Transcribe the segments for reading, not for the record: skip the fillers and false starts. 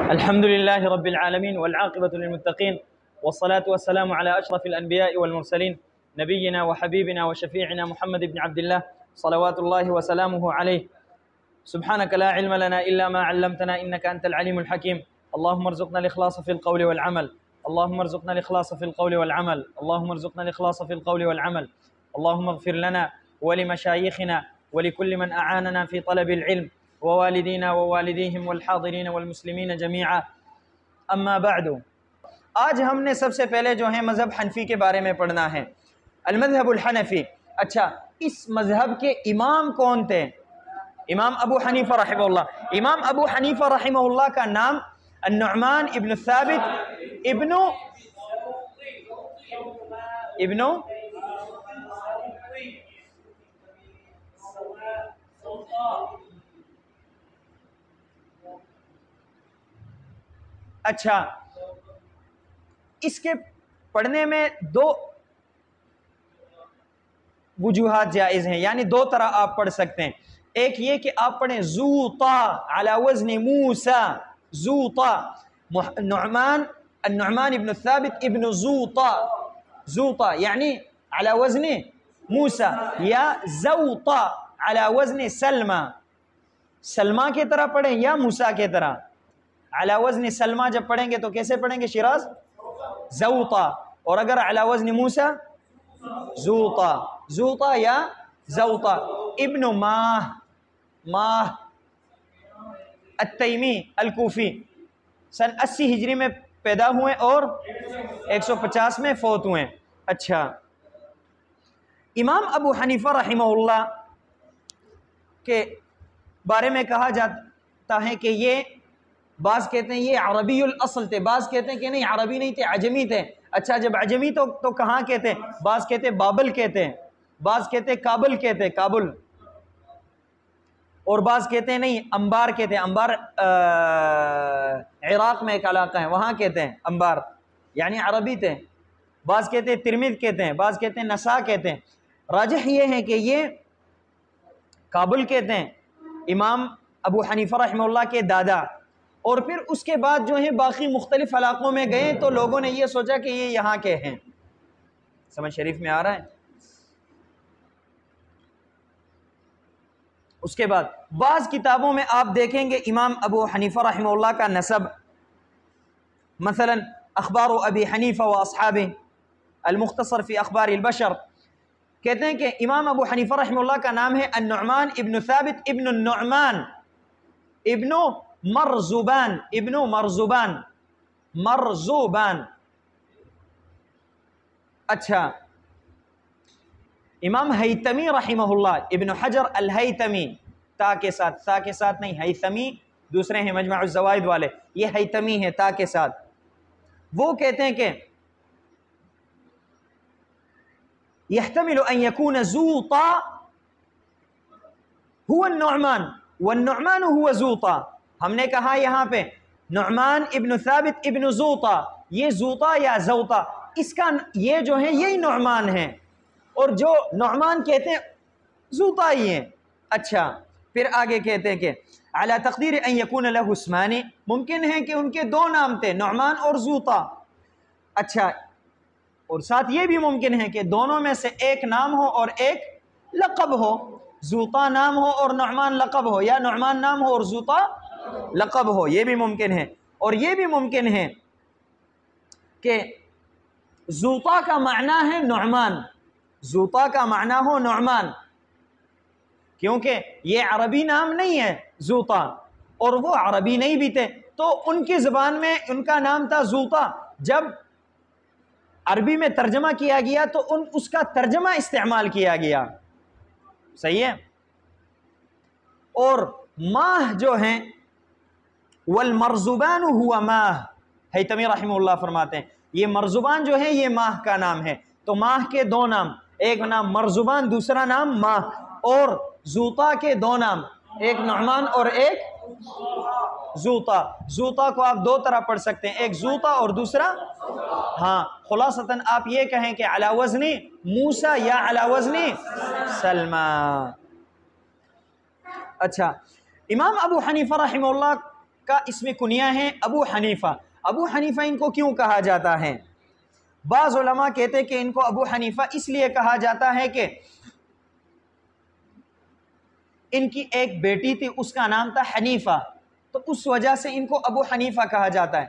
الحمد لله رب العالمين والعاقبة للمتقين والصلاة والسلام على أشرف الأنبياء والمرسلين نبينا وحبيبنا وشفيعنا محمد بن عبد الله صلوات الله وسلامه عليه. سبحانك لا علم لنا إلا ما علمتنا إنك أنت العليم الحكيم. اللهم ارزقنا الإخلاص في القول والعمل، اللهم ارزقنا الإخلاص في القول والعمل، اللهم ارزقنا الإخلاص في القول والعمل. اللهم اغفر لنا ولمشايخنا ولكل من أعاننا في طلب العلم ووالدينا ووالديهم والحاضرین والمسلمین جميعا. اما بعد، آج ہم نے سب سے پہلے جو ہے مذہب حنفی کے بارے میں پڑھنا ہے. المذہب الحنفی. اچھا، اس مذہب کے امام کون تھے؟ امام ابو حنیفہ رحمہ اللہ. امام ابو حنیفہ رحمہ اللہ کا نام النعمان ابن ثابت ابن اچھا، اس کے پڑھنے میں دو وجوہات جائز ہیں، یعنی دو طرح آپ پڑھ سکتے ہیں. ایک یہ کہ آپ پڑھیں زوطا علی وزن موسیٰ، زوطا، النعمان ابن ثابت ابن زوطا، زوطا یعنی علی وزن موسیٰ، یا زوطا علی وزن سلمہ، سلمہ کی طرح پڑھیں یا موسیٰ کی طرح. علی وزن سلمہ جب پڑھیں گے تو کیسے پڑھیں گے شیراز؟ زوطا. اور اگر علی وزن موسیٰ زوطا، زوطا یا زوطا. ابن ماہ التیمی الکوفی، سن 80 ہجری میں پیدا ہوئے اور 150 میں فوت ہوئے. اچھا، امام ابو حنیفہ رحمہ اللہ کے بارے میں کہا جاتا ہے کہ یہ، بعض کہتے ہیں یہ عربی الاصل تھے، بعض کہتے ہیں کہ نہیں عربی نہیں تھے، عجمی تھے. اچھا، جب عجمی تو کہاں کہتے ہیں؟ بعض کہتے ہیں بابل کہتے ہیں، بعض کہتے ہیں کابل کہتے ہیں، کابل، اور بعض کہتے ہیں نہیں انبار کہتے ہیں. انبار عراق میں ایک علاقہ ہے، وہاں کہتے ہیں انبار، یعنی عربی تھے. بعض کہتے ہیں ترمذ کہتے ہیں، بعض کہتے ہیں نسا کہتے ہیں. راجح یہ ہے کہ یہ کابل کہتے ہیں، امام ابو حنیفہ رحمہ اللہ کے دادا. اور پھر اس کے بعد جو ہیں باقی مختلف علاقوں میں گئے تو لوگوں نے یہ سوچا کہ یہ یہاں کے ہیں. سمجھ شریف میں آ رہا ہے؟ اس کے بعد بعض کتابوں میں آپ دیکھیں گے امام ابو حنیفہ رحمہ اللہ کا نسب، مثلا اخبار ابی حنیفہ و اصحابہ، المختصر فی اخبار البشر، کہتے ہیں کہ امام ابو حنیفہ رحمہ اللہ کا نام ہے النعمان ابن ثابت ابن النعمان ابن مرزبان، ابن مرزبان، مرزبان. اچھا، امام ہیثمی رحمہ اللہ، ابن حجر الہیثمی، تا کے ساتھ، تا کے ساتھ نہیں، ہیثمی دوسرے ہیں مجمع الزوائد والے، یہ ہیثمی ہے تا کے ساتھ. وہ کہتے ہیں کہ يحتمل ان يكون زوطا هو النعمان والنعمان هو زوطا. ہم نے کہا یہاں پہ نعمان ابن ثابت ابن زوطا، یہ زوطا یا زوطا، اس کا یہ جو ہے یہی نعمان ہیں، اور جو نعمان کہتے ہیں زوطا ہی ہیں. اچھا، پھر آگے کہتے ہیں کہ علی تقدیر ان یکون له اسمان، ممکن ہے کہ ان کے دو نام تھے، نعمان اور زوطا. اچھا، اور ساتھ یہ بھی ممکن ہے کہ دونوں میں سے ایک نام ہو اور ایک لقب ہو، زوطا نام ہو اور نعمان لقب ہو، یا نعمان نام ہو اور زوطا لقب ہو، یہ بھی ممکن ہے. اور یہ بھی ممکن ہے کہ زوطا کا معنی ہے نعمان، زوطا کا معنی ہو نعمان، کیونکہ یہ عربی نام نہیں ہے زوطا، اور وہ عربی نہیں بھی تھے، تو ان کی زبان میں ان کا نام تھا زوطا. جب عربی میں ترجمہ کیا گیا تو اس کا ترجمہ استعمال کیا گیا. صحیح ہے. اور ماہ جو ہیں والمرزبان ہوا ماہ، ہیثمی رحمہ اللہ فرماتے ہیں یہ مرزبان جو ہے یہ ماہ کا نام ہے. تو ماہ کے دو نام، ایک نام مرزبان، دوسرا نام ماہ. اور زوطا کے دو نام، ایک نعمان اور ایک زوطا. زوطا کو آپ دو طرح پڑھ سکتے ہیں، ایک زوطا اور دوسرا، ہاں خلاصتاً آپ یہ کہیں کہ علی وزن موسیٰ یا علی وزن سلمہ. اچھا، امام ابو حنیفہ رحمہ اللہ کا اس میں کنیا ہے ابو حنیفہ۔ ابو حنیفہ ان کو کیوں کہا جاتا ہے؟ بعض علماء کہتے ہیں کہ ان کو ابو حنیفہ اس لیے کہا جاتا ہے کہ ان کی ایک بیٹی تھی، اس کا نام تھا حنیفہ، تو اس وجہ سے ان کو ابو حنیفہ کہا جاتا ہے۔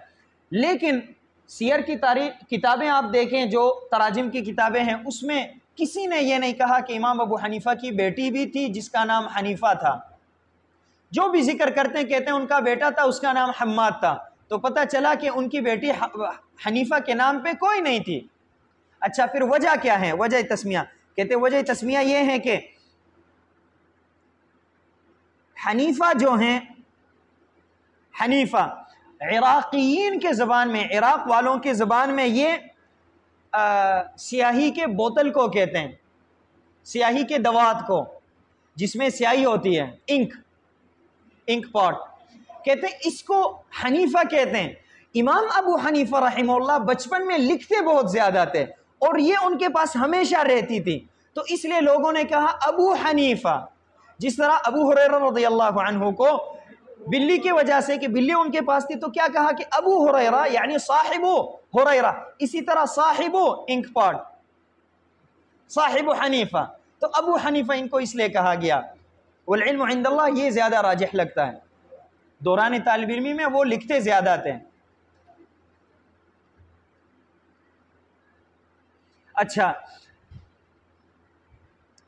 لیکن سیر کی تاریخ کتابیں آپ دیکھیں، جو تراجم کی کتابیں ہیں، اس میں کسی نے یہ نہیں کہا کہ امام ابو حنیفہ کی بیٹی بھی تھی جس کا نام حنیفہ تھا۔ جو بھی ذکر کرتے ہیں کہتے ہیں ان کا بیٹا تھا، اس کا نام حماد تھا، تو پتہ چلا کہ ان کی بیٹی حنیفہ کے نام پہ کوئی نہیں تھی۔ اچھا، پھر وجہ کیا ہے؟ وجہ تسمیہ کہتے ہیں وجہ تسمیہ یہ ہے کہ حنیفہ جو ہیں، حنیفہ عراقیین کے زبان میں، عراق والوں کے زبان میں یہ سیاہی کے بوتل کو کہتے ہیں، سیاہی کے دوات کو جس میں سیاہی ہوتی ہے، انک پاٹ کہتے ہیں، اس کو حنیفہ کہتے ہیں۔ امام ابو حنیفہ رحمہ اللہ بچپن میں لکھتے بہت زیادہ تھے اور یہ ان کے پاس ہمیشہ رہتی تھی، تو اس لیے لوگوں نے کہا ابو حنیفہ۔ جس طرح ابو ہریرہ رضی اللہ عنہ کو بلی کی وجہ سے کہ بلی ان کے پاس تھی تو کیا کہا کہ ابو ہریرہ یعنی صاحب ہریرہ، اسی طرح صاحب انک پاٹ، صاحب حنیفہ، تو ابو حنیفہ ان کو اس لیے کہا گیا۔ والعلم عند اللہ، یہ زیادہ راجح لگتا ہے، دوران طالب علمی میں وہ لکھتے زیادہ تھے۔ اچھا،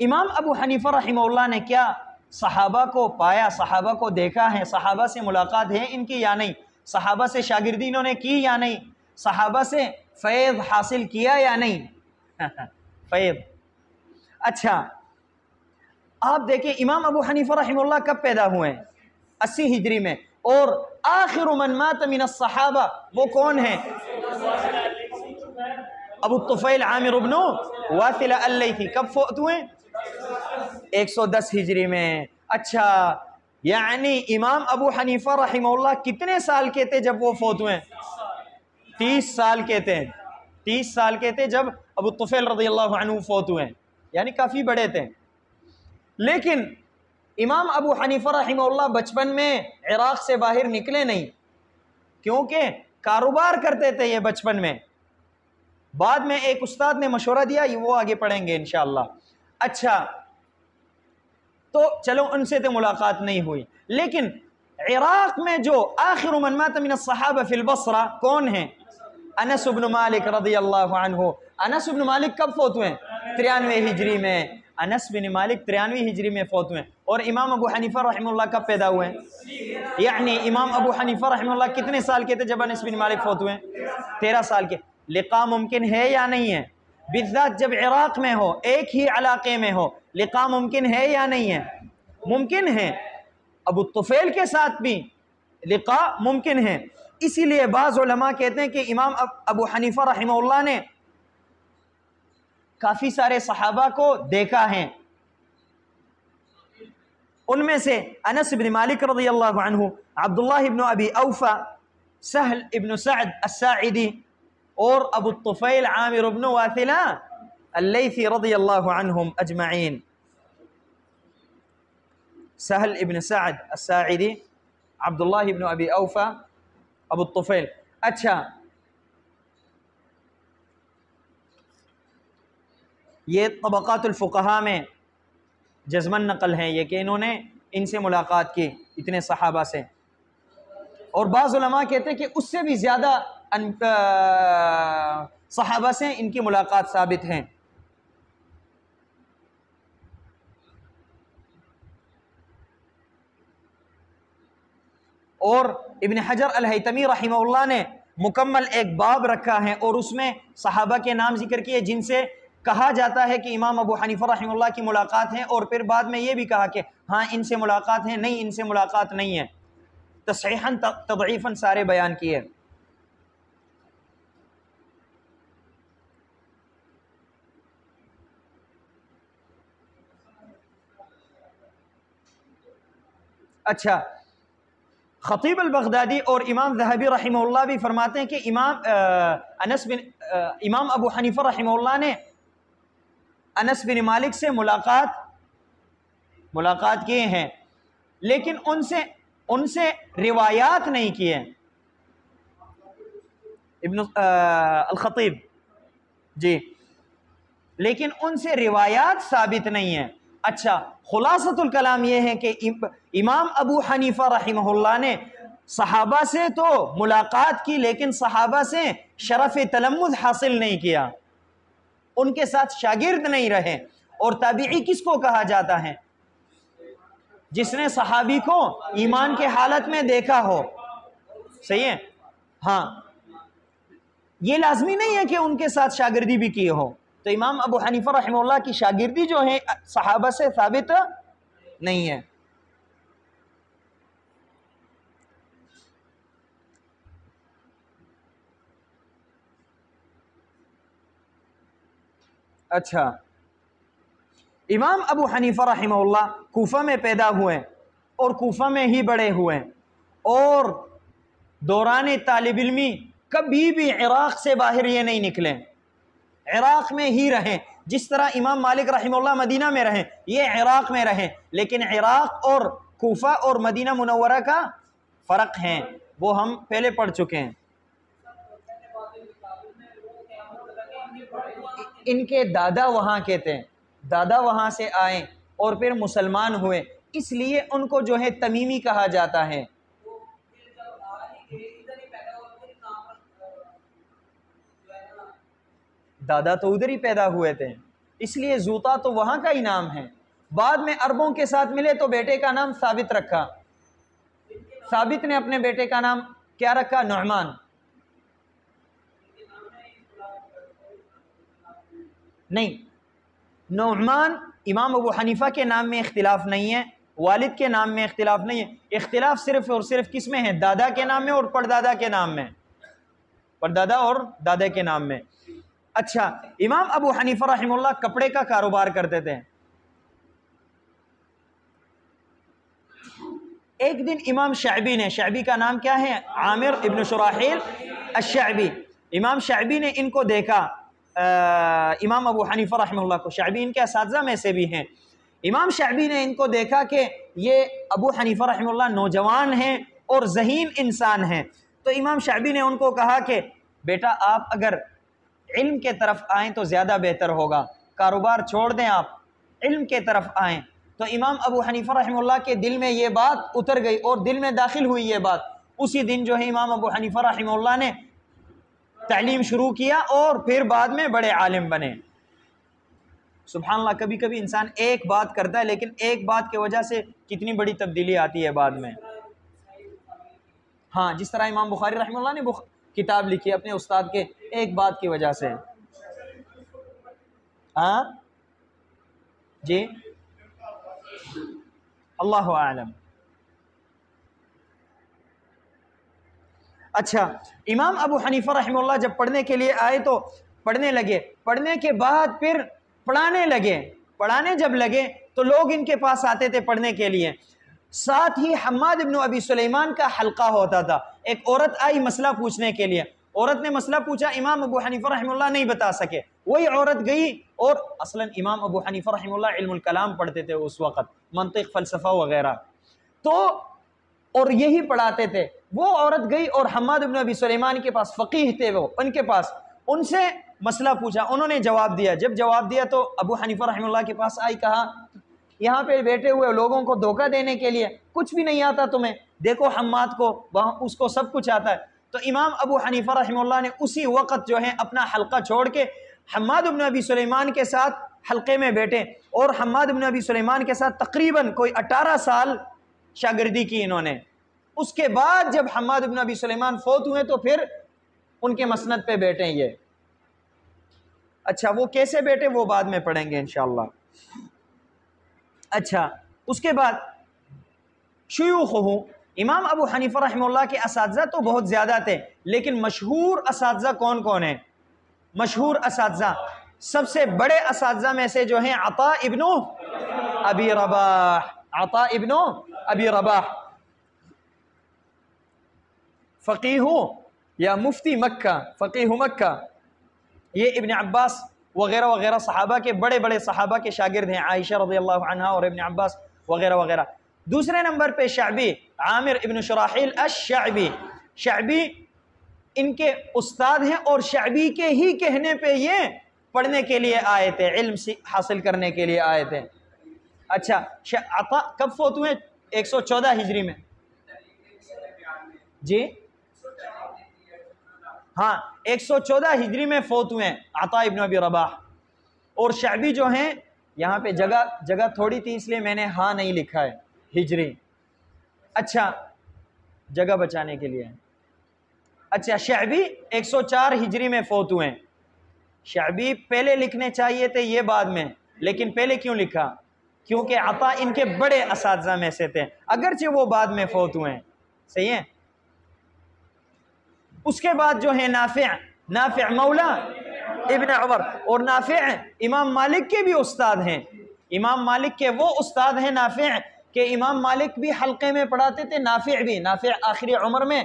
امام ابو حنیفہ رحمہ اللہ نے کیا صحابہ کو پایا، صحابہ کو دیکھا ہے، صحابہ سے ملاقات ہے ان کی یا نہیں، صحابہ سے شاگردی انہوں نے کی یا نہیں، صحابہ سے فیض حاصل کیا یا نہیں؟ فیض۔ اچھا، آپ دیکھیں امام ابو حنیفہ رحمہ اللہ کب پیدا ہوئے ہیں؟ 80 ہجری میں، اور آخر من مات من الصحابہ وہ کون ہیں؟ ابو الطفیل عامر بن واثلہ اللیثی، کب فوت ہوئے؟ 110 ہجری میں۔ اچھا، یعنی امام ابو حنیفہ رحمہ اللہ کتنے سال کے تھے جب وہ فوت ہوئے؟ 30 سال کے تھے، 30 سال کے تھے جب ابو الطفیل رضی اللہ عنہ فوت ہوئے، یعنی کافی بڑے تھے۔ لیکن امام ابو حنیفہ رحمہ اللہ بچپن میں عراق سے باہر نکلے نہیں، کیونکہ کاروبار کرتے تھے یہ بچپن میں۔ بعد میں ایک استاد نے مشورہ دیا، وہ آگے پڑھیں گے انشاءاللہ۔ اچھا، تو چلو ان سے تو ملاقات نہیں ہوئی، لیکن عراق میں جو آخر من مات من الصحابہ فی البصرہ کون ہیں؟ انس بن مالک رضی اللہ عنہ۔ انس بن مالک کب فوت ہوئے؟ 93 ہجری میں۔ انس بن مالک 93 ہجری میں فوت ہوئے، اور امام ابو حنیفہ رحمہ اللہ کب پیدا ہوئے؟ یعنی امام ابو حنیفہ رحمہ اللہ کتنے سال کے تھے جب انس بن مالک فوت ہوئے؟ 13 سال کے۔ لقاء ممکن ہے یا نہیں ہے؟ بالذات جب عراق میں ہو، ایک ہی علاقے میں ہو، لقاء ممکن ہے یا نہیں ہے؟ ممکن ہے۔ ابو الطفیل کے ساتھ بھی لقاء ممکن ہے۔ اسی لیے بعض علماء کہتے ہیں کہ امام ابو حنیفہ رحمہ اللہ نے کافی سارے صحابہ کو دیکھا ہے، ان میں سے انس بن مالک رضی اللہ عنہ، عبداللہ بن ابی اوفا، سہل ابن سعد الساعدی، اور ابو الطفیل عامر بن واثلہ اللیثی رضی اللہ عنہم اجمعین۔ سہل ابن سعد الساعدی، عبداللہ بن ابی اوفا، ابو الطفیل۔ اچھا، یہ طبقات الفقہاء میں جزمن نقل ہیں یہ کہ انہوں نے ان سے ملاقات کی، اتنے صحابہ سے، اور بعض علماء کہتے ہیں کہ اس سے بھی زیادہ صحابہ سے ان کی ملاقات ثابت ہیں۔ اور ابن حجر الہیتمی رحمہ اللہ نے مکمل ایک باب رکھا ہے اور اس میں صحابہ کے نام ذکر کیے جن سے کہا جاتا ہے کہ امام ابو حنیفہ رحمہ اللہ کی ملاقات ہے، اور پھر بعد میں یہ بھی کہا کہ ہاں ان سے ملاقات ہے، نہیں ان سے ملاقات نہیں ہے، تصحیحاً تضعیفاً سارے بیان کیے۔ اچھا، خطیب البغدادی اور امام ذہبی رحمہ اللہ بھی فرماتے ہیں کہ امام ابو حنیفہ رحمہ اللہ نے انس بن مالک سے ملاقات کیے ہیں، لیکن ان سے روایات نہیں کیے. ابن الخطیب جی، لیکن ان سے روایات ثابت نہیں ہیں. اچھا، خلاصۃ الکلام یہ ہے کہ امام ابو حنیفہ رحمہ اللہ نے صحابہ سے تو ملاقات کی، لیکن صحابہ سے شرف تلمذ حاصل نہیں کیا، ان کے ساتھ شاگرد نہیں رہے. اور تابعی کس کو کہا جاتا ہے؟ جس نے صحابی کو ایمان کے حالت میں دیکھا ہو. صحیح ہے؟ ہاں، یہ لازمی نہیں ہے کہ ان کے ساتھ شاگردی بھی کی ہو. تو امام ابو حنیفہ رحمہ اللہ کی شاگردی جو ہے صحابہ سے ثابت نہیں ہے. اچھا، امام ابو حنیفہ رحمہ اللہ کوفہ میں پیدا ہوئے اور کوفہ میں ہی بڑے ہوئے، اور دوران طالب علمی کبھی بھی عراق سے باہر یہ نہیں نکلے، عراق میں ہی رہیں. جس طرح امام مالک رحمہ اللہ مدینہ میں رہیں، یہ عراق میں رہیں. لیکن عراق اور کوفہ اور مدینہ منورہ کا فرق ہے، وہ ہم پہلے پڑھ چکے ہیں. ان کے دادا وہاں کے تھے، دادا وہاں سے آئے اور پھر مسلمان ہوئے، اس لیے ان کو جو ہے تمیمی کہا جاتا ہے. دادا تو ادھر ہی پیدا ہوئے تھے، اس لیے زوطا تو وہاں کا ہی نام ہے. بعد میں عربوں کے ساتھ ملے تو بیٹے کا نام ثابت رکھا. ثابت نے اپنے بیٹے کا نام کیا رکھا؟ نعمان. نہیں، نعمان امام ابو حنیفہ کے نام میں اختلاف نہیں ہے، والد کے نام میں اختلاف نہیں ہے. اختلاف صرف اور صرف کس میں ہے؟ دادا کے نام میں اور پردادا کے نام میں، پردادا اور دادا کے نام میں. اچھا، امام ابو حنیفہ رحمہ اللہ کپڑے کا کاروبار کرتے تھے. ایک دن امام شعبی نے، شعبی کا نام کیا ہے؟ عامر ابن شراحیل الشعبی. امام شعبی نے ان کو دیکھا، امام ابو حنیفہ رحمہ اللہ کو. شعبی ان کے اساتذہ میں سے بھی ہیں. امام شعبی نے ان کو دیکھا کہ یہ ابو حنیفہ رحمہ اللہ نوجوان ہیں اور ذہین انسان ہیں. تو امام شعبی نے ان کو کہا کہ بیٹا آپ اگر علم کے طرف آئیں تو زیادہ بہتر ہوگا، کاروبار چھوڑ دیں، آپ علم کے طرف آئیں. تو امام ابو حنیفہ رحمہ اللہ کے دل میں یہ بات اتر گئی اور دل میں داخل ہوئی یہ بات. اسی دن جو ہے امام ابو حنیفہ رحمہ اللہ نے تعلیم شروع کیا اور پھر بعد میں بڑے عالم بنے. سبحان اللہ، کبھی کبھی انسان ایک بات کرتا ہے لیکن ایک بات کی وجہ سے کتنی بڑی تبدیلی آتی ہے بعد میں. ہاں، جس طرح امام بخاری رحمہ اللہ نے کتاب لکھی اپنے استاد کے ایک بات کی وجہ سے. ہاں جی، اللہ اعلم. اچھا، امام ابو حنیفہ رحمہ اللہ جب پڑھنے کے لیے آئے تو پڑھنے لگے. پڑھنے کے بعد پھر پڑھانے لگے. پڑھانے جب لگے تو لوگ ان کے پاس آتے تھے پڑھنے کے لیے. ساتھ ہی حماد ابن ابی سلیمان کا حلقہ ہوتا تھا. ایک عورت آئی مسئلہ پوچھنے کے لیے، عورت نے مسئلہ پوچھا، امام ابو حنیفہ رحمہ اللہ نہیں بتا سکے. وہی عورت گئی، اور اصلاً امام ابو حنیفہ رحمہ اللہ علم الکلام پڑھتے تھے اس وقت، منطق، فلسفہ وغیرہ، تو اور یہی پڑھاتے تھے. وہ عورت گئی اور حماد بن ابی سلیمان کے پاس، فقیہ تھے وہ، ان کے پاس، ان سے مسئلہ پوچھا. انہوں نے جواب دیا. جب جواب دیا تو ابو حنیفہ رحمہ اللہ کے پاس آئی، کہا یہاں پہ بیٹھے ہوئے لوگوں کو دھوکہ دینے کے لیے کچھ بھی نہیں آتا تمہیں، دیکھو حماد کو، وہاں اس کو سب کچھ آتا ہے. تو امام ابو حنیفہ رحمہ اللہ نے اسی وقت جو ہے اپنا حلقہ چھوڑ کے حماد بن ابی سلیمان کے ساتھ حلقے میں بیٹھے، اور حماد بن ابی سلیمان کے ساتھ تقریباً کوئی 18 سال شاگردی کی انہوں نے. اس کے بعد جب حماد بن ابی سلیمان فوت ہوئے تو پھر ان کے مسند پہ بیٹھے یہ. اچھا، وہ کیسے بیٹھے وہ بعد میں پڑھیں گے انشاءاللہ. اچھا، اس کے بعد شیوخ ہوں. امام ابو حنیفہ رحمہ اللہ کے اساتذہ تو بہت زیادہ تھے، لیکن مشہور اساتذہ کون کون ہیں؟ مشہور اساتذہ، سب سے بڑے اساتذہ میں سے جو ہیں عطا ابن ابی رباح. عطا ابن ابی رباح فقیہ یا مفتی مکہ، فقیہ مکہ. یہ ابن عباس وغیرہ وغیرہ صحابہ کے، بڑے بڑے صحابہ کے شاگرد ہیں، عائشہ رضی اللہ عنہا اور ابن عباس وغیرہ وغیرہ. دوسرے نمبر پہ شعبی، عامر ابن شراحیل الشعبی، شعبی ان کے استاد ہیں اور شعبی کے ہی کہنے پہ یہ پڑھنے کے لیے آئے تھے، علم حاصل کرنے کے لیے آئے تھے۔ اچھا عطا کب فوت ہوئے؟ 114 ہجری میں، جی ہاں 114 ہجری میں فوت ہوئے ہیں عطا ابن ابی رباح۔ اور شعبی جو ہیں، یہاں پہ جگہ تھوڑی تھی اس لیے میں نے ہاں نہیں لکھا ہے ہجری، اچھا جگہ بچانے کے لیے۔ اچھا شعبی 104 ہجری میں فوت ہوئے ہیں۔ شعبی پہلے لکھنے چاہیے تھے، یہ بعد میں، لیکن پہلے کیوں لکھا؟ کیونکہ عطا ان کے بڑے اساتذہ میں سے تھے، اگرچہ وہ بعد میں فوت ہوئے ہیں، صحیح ہے۔ اس کے بعد جو ہے نافع مولا ابن عمر، اور نافع امام مالک کے بھی استاد ہیں، امام مالک کے وہ استاد ہیں نافع کہ امام مالک بھی حلقے میں پڑھاتے تھے، نافع آخری عمر میں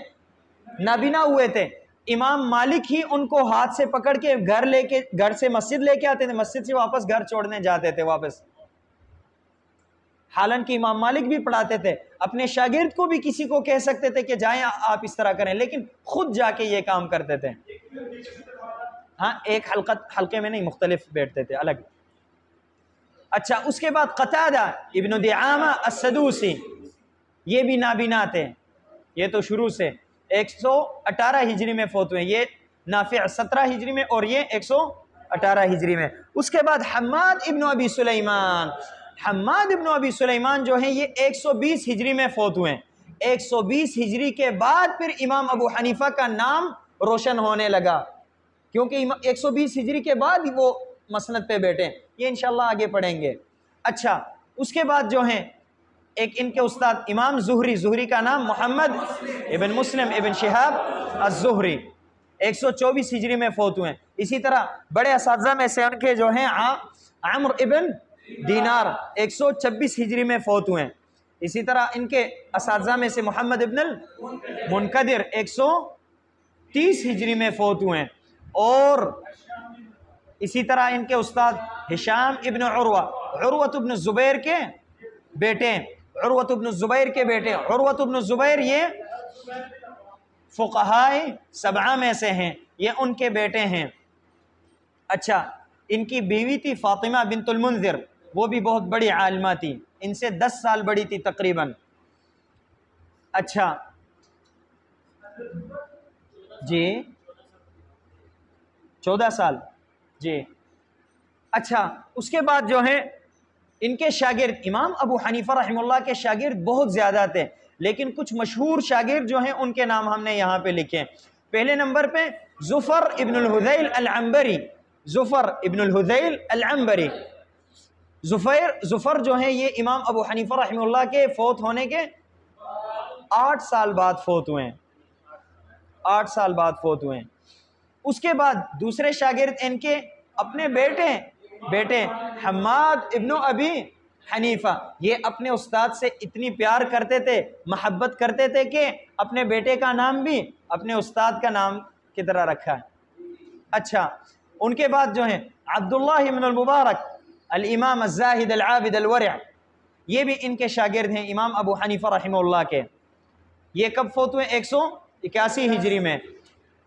نابینا ہوئے تھے، امام مالک ہی ان کو ہاتھ سے پکڑ کے گھر سے مسجد لے کے آتے تھے، مسجد سے واپس گھر چھوڑنے جاتے تھے واپس، حالانکہ امام مالک بھی پڑھاتے تھے، اپنے شاگرد کو بھی کسی کو کہہ سکتے تھے کہ جائیں آپ اس طرح کریں، لیکن خود جا کے یہ کام کرتے تھے، ہاں ایک حلقے میں نہیں، مختلف بیٹھتے تھے الگ۔ اچھا اس کے بعد قتادہ ابن دعامہ السدوسی، یہ بھی نابینا تھے، یہ تو شروع سے 118 ہجری میں فوت ہوئے، یہ نافع 17 ہجری میں اور یہ 118 ہجری میں۔ اس کے بعد حماد ابن ابی سلیمان جو ہیں یہ 120 ہجری میں فوت ہوئے ہیں۔ 120 ہجری کے بعد پھر امام ابو حنیفہ کا نام روشن ہونے لگا، کیونکہ 120 ہجری کے بعد وہ مسند پہ بیٹھے، یہ انشاءاللہ آگے پڑھیں گے۔ اچھا اس کے بعد جو ہیں ایک ان کے استاد امام زہری کا نام محمد ابن مسلم ابن شہاب الزہری، 124 ہجری میں فوت ہوئے ہیں۔ اسی طرح بڑے اساتذہ میں سے ان کے جو ہیں عمرو ابن دینار، 126 ہجری میں فوت ہوئے ہیں۔ اسی طرح ان کے اساتذہ میں سے محمد ابن المنقدر 130 ہجری میں فوت ہوئے ہیں، اور اسی طرح ان کے استاد ہشام ابن عروۃ ابن الزبیر کے بیٹے، عروۃ ابن الزبیر یہ فقہائے سبعہ میں سے ہیں، یہ ان کے بیٹے ہیں۔ اچھا ان کی بیوی تھی فاطمہ بنت المنذر، وہ بھی بہت بڑی عالمہ تھی، ان سے 10 سال بڑی تھی تقریباً۔ اچھا جی 14 سال جی۔ اچھا اس کے بعد جو ہیں ان کے شاگرد امام ابو حنیفہ رحمہ اللہ کے شاگرد بہت زیادہ تھے، لیکن کچھ مشہور شاگرد جو ہیں ان کے نام ہم نے یہاں پہ لکھے۔ پہلے نمبر پہ ظفر ابن الحذیل العنبری، ظفر جو ہیں یہ امام ابو حنیفہ رحمہ اللہ کے فوت ہونے کے 8 سال بعد فوت ہوئے ہیں، 8 سال بعد فوت ہوئے ہیں۔ اس کے بعد دوسرے شاگرد ان کے اپنے بیٹے حماد ابن ابی حنیفہ، یہ اپنے استاد سے اتنی پیار کرتے تھے، محبت کرتے تھے کہ اپنے بیٹے کا نام بھی اپنے استاد کا نام کی طرح رکھا ہے۔ اچھا ان کے بعد جو ہیں عبداللہ ابن المبارک الامام الزاہد العابد الورع، یہ بھی ان کے شاگرد ہیں امام ابو حنیفہ رحمہ اللہ کے، یہ کب فوت ہوئے؟ 181 ہجری میں۔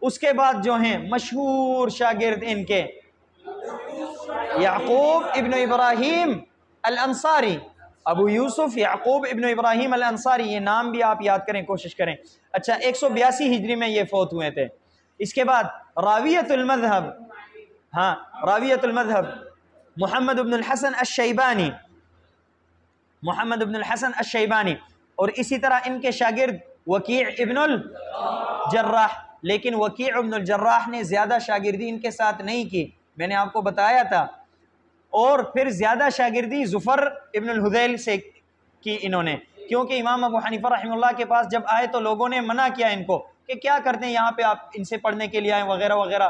اس کے بعد جو ہیں مشہور شاگرد ان کے یعقوب ابن ابراہیم الانصاری، ابو یوسف یعقوب ابن ابراہیم الانصاری، یہ نام بھی آپ یاد کریں، کوشش کریں۔ اچھا 182 ہجری میں یہ فوت ہوئے تھے۔ اس کے بعد راویۃ المذہب محمد ابن الحسن الشیبانی، اور اسی طرح ان کے شاگرد وکیع ابن الجراح، لیکن وکیع ابن الجراح نے زیادہ شاگردی ان کے ساتھ نہیں کی، میں نے آپ کو بتایا تھا، اور پھر زیادہ شاگردی ظفر ابن الحذیل سے کی انہوں نے، کیونکہ امام ابو حنیفہ رحمہ اللہ کے پاس جب آئے تو لوگوں نے منع کیا ان کو کہ کیا کرتے ہیں یہاں پہ، آپ ان سے پڑھنے کے لیے آئے وغیرہ وغیرہ،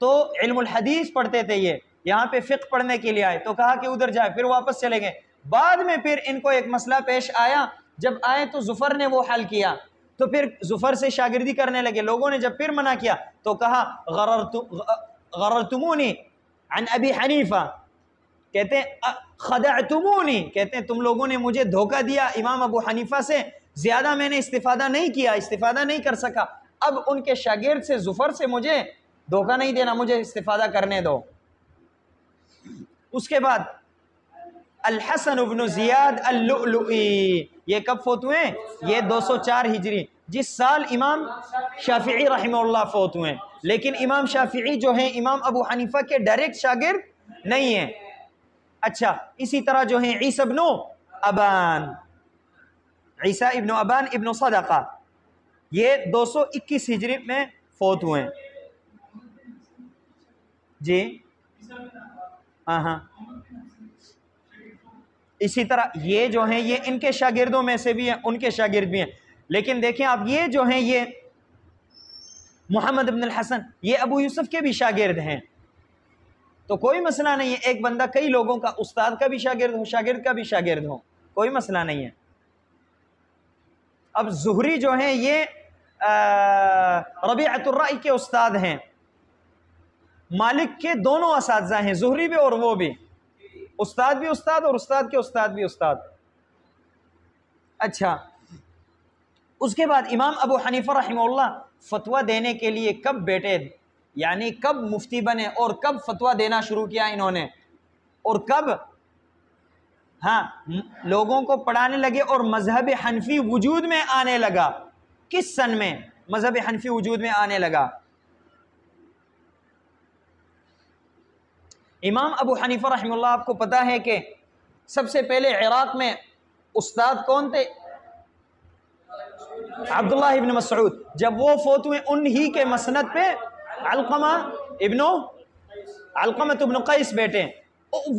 تو علم الحدیث پڑھتے تھے یہ، یہاں پہ فقہ پڑھنے کے لیے آئے، تو کہا کہ ادھر جائے، پھر واپس چلے گئے۔ بعد میں پھر ان کو ایک مسئلہ پیش آیا، جب آئے تو ظفر نے وہ حل کیا، تو پھر ظفر سے شاگردی کرنے لگے، لوگوں نے جب پھر منع کیا تو کہا غررتمونی عن ابی حنیفہ، کہتے ہیں خدعتمونی، کہتے ہیں تم لوگوں نے مجھے دھوکہ دیا، امام ابو حنیفہ سے زیادہ میں نے استفادہ نہیں کیا، استفادہ نہیں کر سکا، اب ان کے شاگرد سے ظفر سے مجھے دھوکہ نہیں دینا، مجھے استفادہ کرنے دو۔ اس کے بعد الحسن بن زیاد اللؤلؤی، یہ کب فوت ہوئے؟ یہ 204 ہجری، جس سال امام شافعی رحمہ اللہ فوت ہوئے، لیکن امام شافعی جو ہیں امام ابو حنیفہ کے ڈائریکٹ شاگرد نہیں ہیں۔ اچھا، اسی طرح جو ہیں عیسی ابن ابان، عیسیٰ ابن ابان ابن صدقہ، یہ 221 ہجری میں فوت ہوئے ہیں۔ جی ہاں، اسی طرح یہ جو ہیں یہ ان کے شاگردوں میں سے بھی ہیں، ان کے شاگرد بھی ہیں، لیکن دیکھیں آپ یہ جو ہیں یہ محمد بن الحسن یہ ابو یوسف کے بھی شاگرد ہیں، تو کوئی مسئلہ نہیں ہے، ایک بندہ کئی لوگوں کا استاد کا بھی شاگرد ہو، شاگرد کا بھی شاگرد ہو، کوئی مسئلہ نہیں ہے۔ اب زہری جو ہیں یہ ربیعۃ الرأی کے استاد ہیں، مالک کے دونوں اساتذہ ہیں، زہری بھی اور وہ بھی، استاد بھی استاد اور استاد کے استاد بھی استاد۔ اچھا، اس کے بعد امام ابو حنیفہ رحمہ اللہ فتویٰ دینے کے لیے کب بیٹے، یعنی کب مفتی بنے اور کب فتویٰ دینا شروع کیا انہوں نے، اور کب لوگوں کو پڑھانے لگے اور مذہب حنفی وجود میں آنے لگا، کس سن میں مذہب حنفی وجود میں آنے لگا؟ امام ابو حنیفہ رحمہ اللہ آپ کو پتا ہے کہ سب سے پہلے عراق میں استاد کون تھے؟ عبداللہ ابن مسعود، جب وہ فوت ہوئے انہی کے مسند پہ علقمۃ ابن قیس بیٹے،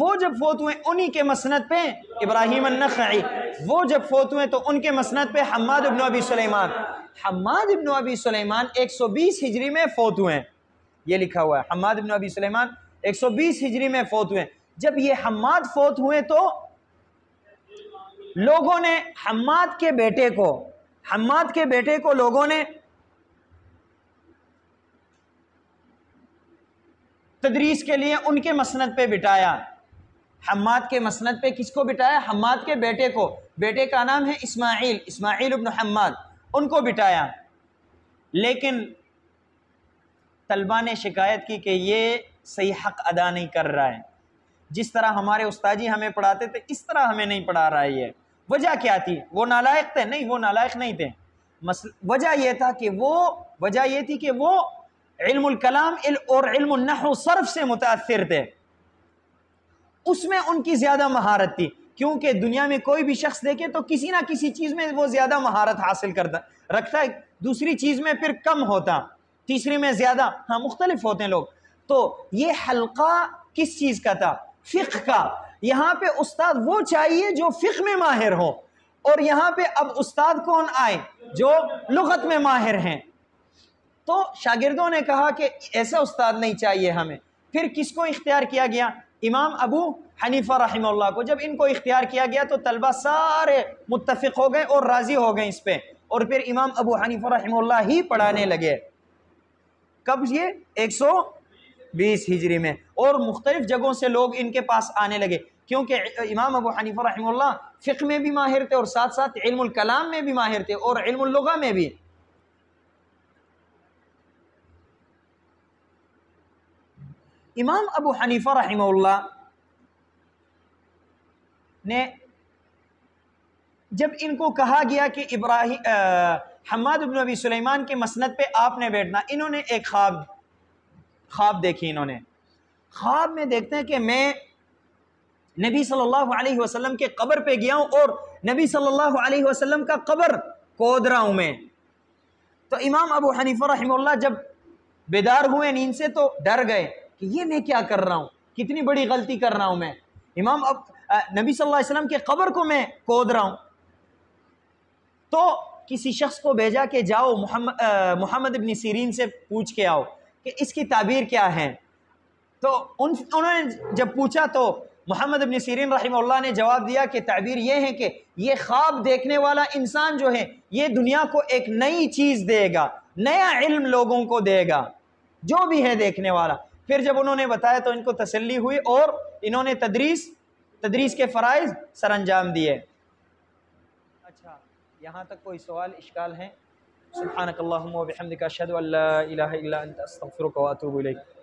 وہ جب فوت ہوئے انہی کے مسند پہ ابراہیم النخعی، وہ جب فوت ہوئے تو ان کے مسند پہ حماد ابن ابی سلیمان، حماد ابن ابی سلیمان 120 ہجری میں فوت ہوئے، یہ لکھا ہوا ہے حماد ابن ابی سلیمان 120 ہجری میں فوت ہوئے۔ جب یہ حماد فوت ہوئے تو لوگوں نے حماد کے بیٹے کو لوگوں نے تدریس کے لیے ان کے مسند پہ بٹایا، حماد کے مسند پہ کس کو بٹایا؟ حماد کے بیٹے کو، بیٹے کا نام ہے اسماعیل ابن حماد، ان کو بٹایا، لیکن طلبہ نے شکایت کی کہ یہ صحیح حق ادا نہیں کر رہا ہے، جس طرح ہمارے استاذی ہمیں پڑھاتے تھے اس طرح ہمیں نہیں پڑھا رہا ہے۔ یہ وجہ کیا تھی؟ وہ نالائق تھے؟ نہیں، وہ نالائق نہیں تھے، وجہ یہ تھی کہ وہ علم الکلام اور علم النحو صرف سے متاثر تھے، اس میں ان کی زیادہ مہارت تھی، کیونکہ دنیا میں کوئی بھی شخص دیکھے تو کسی نہ کسی چیز میں وہ زیادہ مہارت حاصل رکھتا ہے، دوسری چیز میں پھر کم ہوتا، تیسری میں زیادہ، مختلف ہوتے ہیں لوگ۔ تو یہ حلقہ کس چیز کا تھا؟ فقہ کا۔ یہاں پہ استاد وہ چاہیے جو فقہ میں ماہر ہو، اور یہاں پہ اب استاد کون آئے؟ جو لغت میں ماہر ہیں۔ تو شاگردوں نے کہا کہ ایسا استاد نہیں چاہیے ہمیں، پھر کس کو اختیار کیا گیا؟ امام ابو حنیفہ رحمہ اللہ کو۔ جب ان کو اختیار کیا گیا تو طلبہ سارے متفق ہو گئے اور راضی ہو گئے اس پہ، اور پھر امام ابو حنیفہ رحمہ اللہ ہی پڑھانے لگے۔ کب؟ یہ 120 ہجری میں، اور مختلف جگہوں سے لوگ ان کے پاس آنے لگے، کیونکہ امام ابو حنیفہ رحمہ اللہ فقہ میں بھی ماہر تھے اور ساتھ ساتھ علم الکلام میں بھی ماہر تھے اور علم اللغہ میں بھی۔ امام ابو حنیفہ رحمہ اللہ نے جب ان کو کہا گیا کہ حماد بن ابی سلیمان کے مسند پہ آپ نے بیٹھنا، انہوں نے ایک خواب دیکھی۔ انہوں نے خواب میں دیکھتے ہیں کہ میں نبی صلی اللہ علیہ وسلم کے قبر پہ گیا ہوں اور نبی صلی اللہ علیہ وسلم کا قبر کھود رہا ہوں میں۔ تو امام ابو حنیفہ رحمہ اللہ جب بیدار ہوئے نیند سے تو ڈر گئے کہ یہ میں کیا کر رہا ہوں، کتنی بڑی غلطی کر رہا ہوں میں، نبی صلی اللہ علیہ وسلم کے قبر کو میں کھود رہا ہوں۔ تو کسی شخص کو بھیجا کہ جاؤ محمد ابن سیرین سے پوچھ کے آؤ کہ اس کی تعبیر کیا ہے۔ تو انہوں نے جب پوچھا تو محمد ابن سیرین رحمہ اللہ نے جواب دیا کہ تعبیر یہ ہے کہ یہ خواب دیکھنے والا انسان جو ہے یہ دنیا کو ایک نئی چیز دے گا، نیا علم لوگوں کو دے گا، جو بھی ہے دیکھنے والا۔ پھر جب انہوں نے بتایا تو ان کو تسلی ہوئی اور انہوں نے تدریس تدریس کے فرائض سر انجام دیے۔ اچھا، یہاں تک کوئی سوال اشکال ہیں؟ سبحانک اللہم و بحمدک اشہد ان لا الہ الا انت استغفرک و اتوب الیک۔